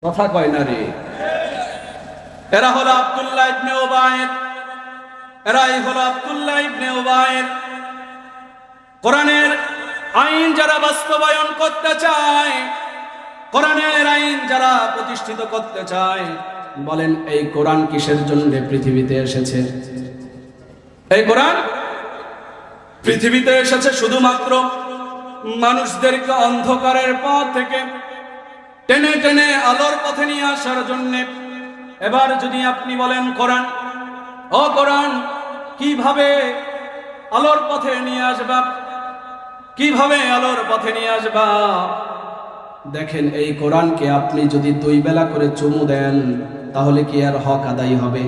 কথা কয় না রে। এরা হলো আব্দুল্লাহ ইবনে উবাইদ, এরাই হলো আব্দুল্লাহ ইবনে উবাইদ। কোরআনের আইন যারা বাস্তবায়ন করতে চায়, কোরআনের আইন যারা প্রতিষ্ঠিত করতে চায়, বলেন এই কোরআন কিসের জন্য পৃথিবীতে এসেছে? এই কোরআন পৃথিবীতে এসেছে শুধুমাত্র মানুষদেরকে অন্ধকারের পথ থেকে টেনে টেনে আলোর পথে নিয়ে আসার জন্য। এবার যদি আপনি বলেন কোরআন, ও কোরআন কিভাবে আলোর পথে নিয়ে আসবা, কিভাবে আলোর পথে নিয়ে আসবা? দেখেন, এই কোরআনকে আপনি যদি 2 বেলা করে চুমু দেন, তাহলে কি এর হক আদায় হবে?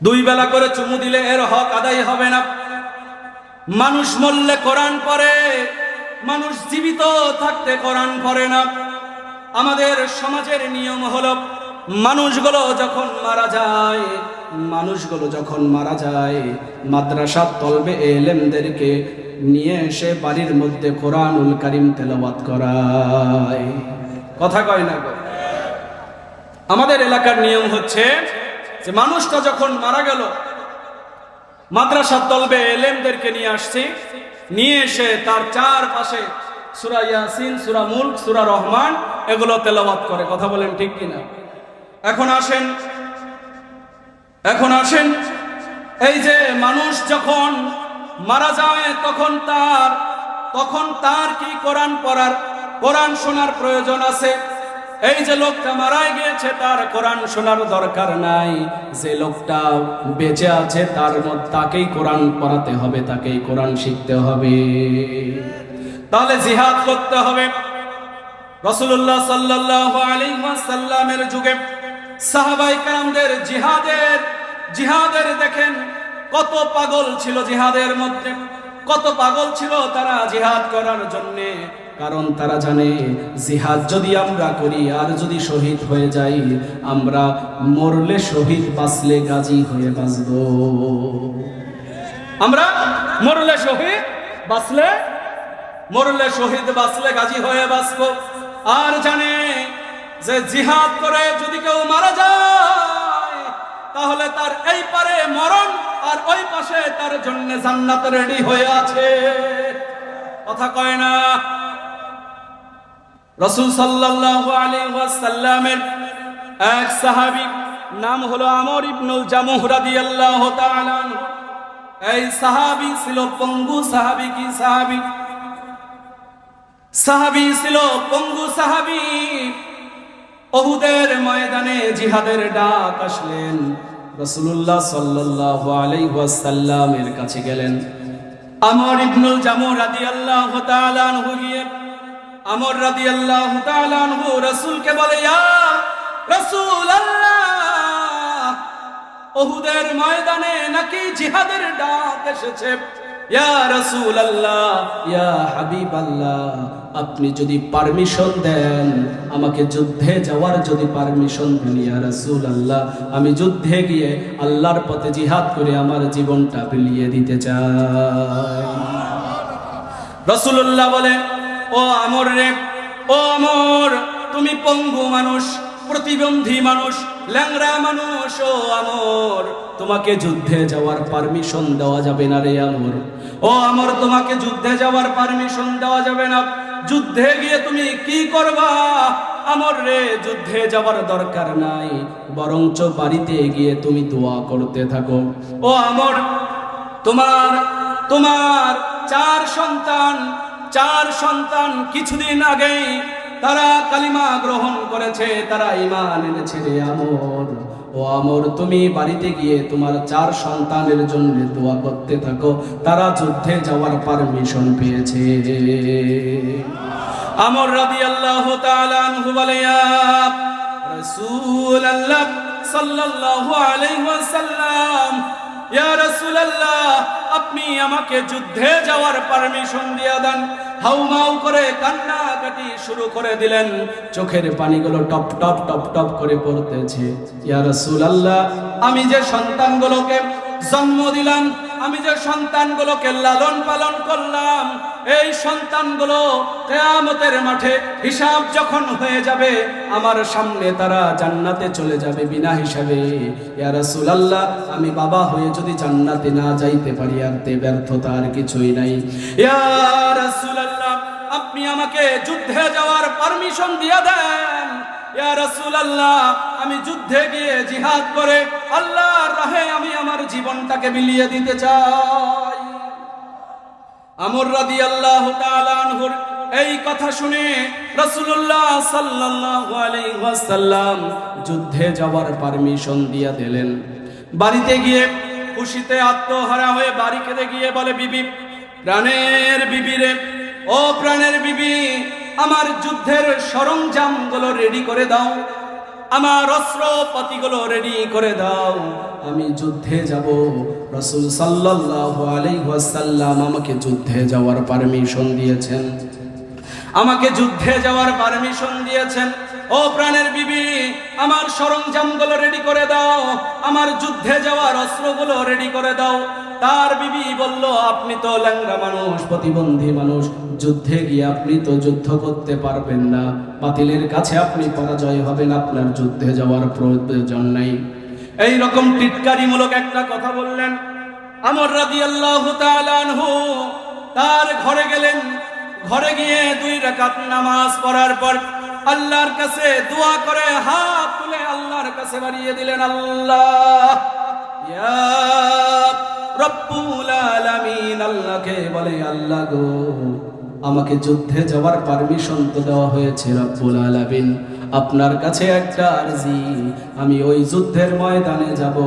2 বেলা করে চুমু দিলে এর হক আদায় হবে না। মানুষ মরলে কোরআন পড়ে, মানুষ জীবিত থাকতে কোরআন পড়ে না। আমাদের সমাজের নিয়ম হলো মানুষগুলো যখন মারা যায়, মাদ্রাসার তলবে এলেমদেরকে নিয়ে এসে বাড়ির মধ্যে কোরআনুল কারীম তেলাওয়াত করায়। কথা কয় না গো? আমাদের এলাকার নিয়ম হচ্ছে যে মানুষটা যখন মারা গেল, মাদ্রাসার তলবে এলেমদেরকে নিয়ে আসছে, নিয়ে এসে তার চারপাশে সূরা ইয়াসিন, সূরা মুলক, সূরা রহমান এগুলো তেলাওয়াত করে। কথা বলেন ঠিক কিনা? এখন আসেন এই যে মানুষ যখন মারা যায় তখন তার কি কোরআন পড়ার, কোরআন শোনার প্রয়োজন আছে? এই যে লোকটা মারা গিয়েছে তার কোরআন শোনার দরকার নাই। যে লোকটা বেঁচে আছে তাকেই কোরআন পড়াতে হবে, তাকেই কোরআন শিখতে হবে। তাহলে জিহাদ করতে হবে। রাসূলুল্লাহ সাল্লাল্লাহু আলাইহি ওয়াসাল্লামের যুগে সাহাবায়ে কেরামদের জিহাদের দেখেন কত পাগল ছিল, জিহাদের মধ্যে কত পাগল ছিল তারা জিহাদ করার জন্য। কারণ তারা জানে জিহাদ যদি আমরা করি আর যদি শহীদ হয়ে যাই, আমরা মরলে শহীদ, বাঁচলে গাজী হয়ে বাঁচব। আমরা মরলে শহীদ, বাঁচলে গাজী হয়ে বাঁচব। আর জানে যে জিহাদ করে যদি কেউ মারা যায়, তাহলে তার এই পারে মরণ আর ওই পাশে তার জন্য জান্নাত রেডি হয়ে আছে। কথা কয় না? রাসূল সাল্লাল্লাহু আলাইহি ওয়াসাল্লামের এক সাহাবী, নাম হলো আমর ইবনুল জামুহ রাদিয়াল্লাহু তাআলা আনহু। এই সাহাবী ছিল পঙ্গু সাহাবী। কি সাহাবী? সাহাবী ছিল পঙ্গু সাহাবী। উহুদের ময়দানে জিহাদের ডাক আসলেন, রাসূলুল্লাহ সাল্লাল্লাহু আলাইহি ওয়াসাল্লামের কাছে গেলেন। আমর ইবনুল জামুহ রাদিয়াল্লাহু তাআলা আনহু গিয়ে আমর রাদিয়াল্লাহু তাআলা আনহু রাসূলকে বলে, ইয়া রাসূলুল্লাহ, উহুদের ময়দানে নাকি জিহাদের ডাক এসেছে। ইয়া রাসূলুল্লাহ, ইয়া হাবিবাল্লাহ, আপনি যদি পারমিশন দেন, আমাকে যুদ্ধে যাওয়ার যদি পারমিশন দেন, ইয়া রাসূলুল্লাহ, আমি যুদ্ধে গিয়ে আল্লাহর পথে জিহাদ করে আমার জীবনটা বিলিয়ে দিতে চাই। রাসূলুল্লাহ বলে, ও আমর রে, ও আমর, তুমি পঙ্গু মানুষ, প্রতিবন্ধী মানুষ, ল্যাংড়া মানুষ। ও আমর, তোমাকে যুদ্ধে যাওয়ার পারমিশন দেওয়া যাবে না রে আমর। ও আমর, তোমাকে যুদ্ধে যাওয়ার পারমিশন দেওয়া যাবে না। যুদ্ধে গিয়ে তুমি কি করবা? আমর রে, যুদ্ধে যাওয়ার দরকার নাই, বরঞ্চ বাড়িতে গিয়ে তুমি দোয়া করতে থাকো। ও আমর, তোমার 4 সন্তান কিছুদিন আগেই তারা কালিমা গ্রহণ করেছে, তারা ঈমান এনেছে রে আমর। ও আমর, তুমি বাড়িতে গিয়ে তোমার 4 সন্তানের জন্য দোয়া করতে থাকো, তারা যুদ্ধে যাওয়ার পারমিশন পেয়েছে। আমর রাদিয়াল্লাহু তাআলা আনহু বলে, ইয়া রাসূলুল্লাহ সাল্লাল্লাহু আলাইহি ওয়াসাল্লাম, ইয়া রাসূলুল্লাহ, আপনি আমাকে যুদ্ধে যাওয়ার পারমিশন দিয়ে দেন। হাউমাউ করে কান্নাকাটি শুরু করে দিলেন, চোখের পানিগুলো টপ টপ টপ টপ করে পড়তেছে। ইয়া রাসূলুল্লাহ, আমি যে সন্তানগুলোকে জন্ম দিলাম, আমি যে সন্তানগুলোকে লালন পালন করলাম, এই সন্তানগুলো কিয়ামতের মাঠে হিসাব যখন হয়ে যাবে আমার সামনে তারা জান্নাতে চলে যাবে বিনা হিসাবে। ইয়া রাসূলুল্লাহ, আমি বাবা হয়ে যদি জান্নাতে না যাইতে পারি আর তে ব্যর্থতা আর কিছুই নাই। ইয়া রাসূলুল্লাহ, আপনি আমাকে যুদ্ধে যাওয়ার পারমিশন দিয়ে দেন। ইয়া রাসূলুল্লাহ, আমি যুদ্ধে গিয়ে জিহাদ করে আল্লাহর রাহে আমি আমার জীবনটাকে বিলিয়ে দিতে চাই। আমর রাদিয়াল্লাহু তাআলা আনহুর এই কথা শুনে রাসূলুল্লাহ সাল্লাল্লাহু আলাইহি ওয়াসাল্লাম যুদ্ধে যাওয়ার পারমিশন দিয়ে দিলেন। বাড়িতে গিয়ে খুশিতে আত্মহারা হয়ে বাড়ি কেঁদে গিয়ে বলে, বিবি, প্রাণের বিবি রে, ও প্রাণের বিবি, আমার যুদ্ধের সরঞ্জামগুলো রেডি করে দাও, আমার অস্ত্রপাতিগুলো রেডি করে দাও, আমি যুদ্ধে যাব। রাসূল সাল্লাল্লাহু আলাইহি ওয়াসাল্লাম আমাকে যুদ্ধে যাওয়ার পারমিশন দিয়েছেন, আমাকে যুদ্ধে যাওয়ার পারমিশন দিয়েছেন। ও প্রাণের বিবি, আমার সরঞ্জামগুলো রেডি করে দাও, আমার যুদ্ধে যাওয়ার অস্ত্রগুলো রেডি করে দাও। তার বিবি বলল, আপনি তো ল্যাংড়া মানুষ, প্রতিবন্ধী মানুষ, যুদ্ধে গিয়ে আপনি তো যুদ্ধ করতে পারবেন না, বাতিলের কাছে আপনি পরাজয় হবেন, আপনার যুদ্ধে যাওয়ার প্রয়োজন নাই। এই রকম টিটকারিমূলক একটা কথা বললেন। আমর রাদিয়াল্লাহু তাআলা আনহু তার ঘরে গেলেন। ঘরে গিয়ে 2 রাকাত নামাজ পড়ার পর আল্লাহর কাছে দোয়া করে হাত তুলে আল্লাহর কাছে বাড়িয়ে দিলেন, আল্লাহ, ইয়া রব্বুল আলামিন, আল্লাহকে বলে, আল্লাহ গো, আমাকে যুদ্ধে যাওয়ার পারমিশন তো দেওয়া হয়েছে রব্বুল আলামিন, আপনার কাছে একটা আরজি, আমি ওই যুদ্ধের ময়দানে যাব,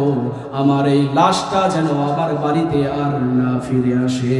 আমার এই লাশটা যেন আমার বাড়িতে আর না ফিরে আসে।